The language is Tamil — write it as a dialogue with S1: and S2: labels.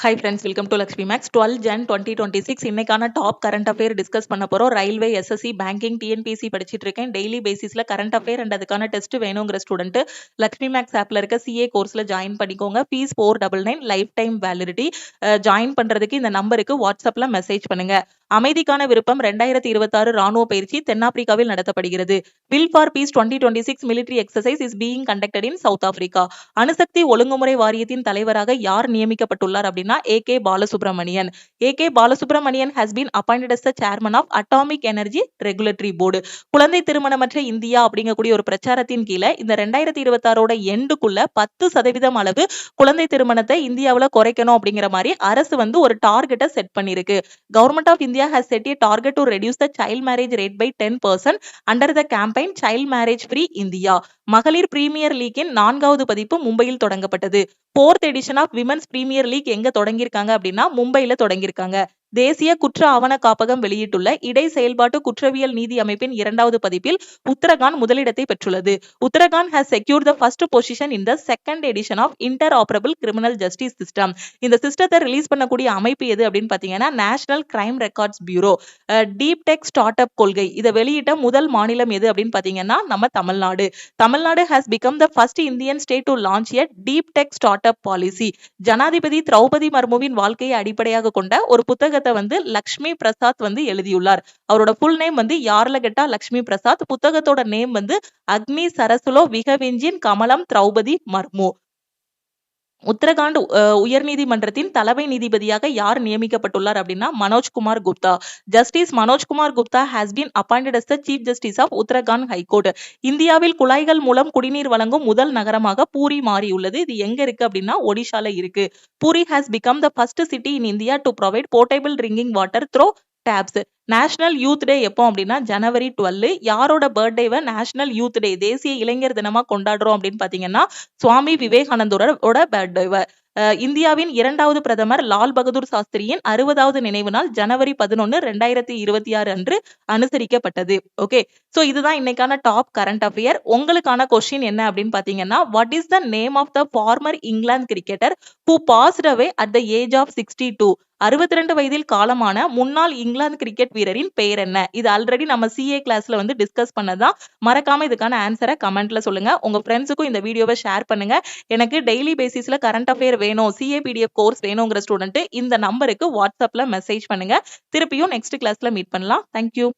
S1: Hi friends, welcome to Lakshmi Max. 12 Jan 2026 இன்னைக்கான டாப் கரண்ட் அஃபேர் டிஸ்கஸ் பண்ண போறோம். ரயில்வே, எஸ்எஸ்சி, பேங்கிங், டிஎன்பிசி படிச்சிட்டு இருக்கேன். டெய்லி பேசிஸ்ல கரண்ட் அஃபேர் அண்ட் அதுக்கான டெஸ்ட் வேணுங்கிற ஸ்டூடெண்ட் லக்ஷ்மி மேக்ஸ் ஆப்ல இருக்க சிஏ கோர்ஸ்ல ஜாயின் பண்ணிக்கோங்க. Fees 499, life time validity. Join பண்றதுக்கு இந்த நம்பருக்கு வாட்ஸ்அப்ல மெசேஜ் பண்ணுங்க. அமைதிக்கான விருப்பம் 2026 ராணுவ பயிற்சி தென்னாப்பிரிக்காவில் நடத்தப்படுகிறது. Will for peace 2026 military exercise is being conducted in South Africa. அணுசக்தி ஒழுங்குமுறை வாரியத்தின் தலைவராக யார் நியமிக்கப்பட்டுள்ளார் அப்படின்னா A.K. Balasubramanian. A.K. Balasubramanian has been appointed as the chairman of Atomic Energy Regulatory Board. குழந்தை திருமணமற்ற இந்தியா அப்படிங்கக்கூடிய ஒரு பிரச்சாரத்தின் கீழே இந்த 2026 எண்டுக்குள்ள 10% அளவு குழந்தை திருமணத்தை இந்தியாவில் குறைக்கணும் அப்படிங்கிற மாதிரி அரசு ஒரு டார்கெட்டை செட் பண்ணிருக்கு. Government of India has set a target to reduce the child marriage rate by 10% under the campaign Child Marriage Free India. மகளிர் பிரீமியர் லீக்கின் 4வது பதிப்பு மும்பையில் தொடங்கப்பட்டது. 4th edition of women's premier league எங்க தொடங்கியிருக்காங்க அப்படின்னா மும்பையில தொடங்கியிருக்காங்க. தேசிய குற்ற ஆவண காப்பகம் வெளியிட்டுள்ள இடை செயல்பாட்டு குற்றவியல் நீதி அமைப்பின் 2வது பதிப்பில் உத்தரகாண்ட் முதலிடத்தை பெற்றுள்ளது. Uttarakhand has secured the first position in the second edition of interoperable criminal justice system. இந்த சிஸ்டத்தை ரிலீஸ் பண்ணக்கூடிய அமைப்பு எது அப்படின்னு பாத்தீங்கன்னா national crime records bureau. Deep tech start up கொள்கை இதை வெளியிட்ட முதல் மாநிலம் எது அப்படின்னு பாத்தீங்கன்னா நம்ம Tamil Nadu. Tamil Nadu has become the first Indian state to launch a deep tech startup policy. ஜனாதிபதி திரௌபதி மர்முவின் வாழ்க்கையை அடிப்படையாக கொண்ட ஒரு புத்தகத்தை லக்ஷ்மி பிரசாத் எழுதியுள்ளார். அவரோட ஃபுல் நேம் யார்லகெட்டா லக்ஷ்மி பிரசாத். புத்தகத்தோட நேம் அக்னி சரசுலோ விகவெஞ்சின் கமலம் திரௌபதி மர்மு. உத்தரகாண்ட் உயர்நீதிமன்றத்தின் தலைமை நீதிபதியாக யார் நியமிக்கப்பட்டுள்ளார் அப்படின்னா Manojkumar Gupta. Justice Manojkumar Gupta has been appointed as the chief justice of Uttarakhand high court. இந்தியாவில் குழாய்கள் மூலம் குடிநீர் வழங்கும் முதல் நகரமாக பூரி மாறியுள்ளது. இது எங்க இருக்கு அப்படின்னா ஒடிஷால இருக்கு. Puri has become the first city in India to provide portable drinking water through taps. National youth day எப்போ அப்படின்னா ஜனவரி 12. யாரோட பர்த்டேவை நேஷனல் யூத் டே தேசிய இளைஞர் தினமா கொண்டாடுறோம் அப்படின்னு பாத்தீங்கன்னா சுவாமி விவேகானந்தரோட பர்த்டேவை. இந்தியாவின் 2வது பிரதமர் லால் பகதூர் சாஸ்திரியின் 60வது நினைவு நாள் ஜனவரி 11, 2026 அன்று அனுசரிக்கப்பட்டது. ஓகே, சோ இதுதான் இன்னைக்கான டாப் கரண்ட் அஃபேர். உங்களுக்கான கொஸ்டின் என்ன அப்படின்னு பாத்தீங்கன்னா what is the name of the former England cricketer who passed away at the age of 62? 62 வயதில் காலமான முன்னாள் இங்கிலாந்து கிரிக்கெட் வீரரின் பெயர் என்ன? இது ஆல்ரெடி நம்ம சிஏ கிளாஸ்ல டிஸ்கஸ் பண்ணதான். மறக்காம இதுக்கான ஆன்சரை கமெண்ட்ல சொல்லுங்க. உங்க ஃப்ரெண்ட்ஸுக்கும் இந்த வீடியோவை ஷேர் பண்ணுங்க. எனக்கு டெய்லி பேசிஸ்ல கரண்ட் அஃபேர் வேணும், சிஏ பிடிஎஃப் கோர்ஸ் வேணுங்கிற ஸ்டூடெண்ட் இந்த நம்பருக்கு வாட்ஸ்அப்ல மெசேஜ் பண்ணுங்க. திருப்பியும் நெக்ஸ்ட் கிளாஸ்ல மீட் பண்ணலாம். தேங்க்யூ.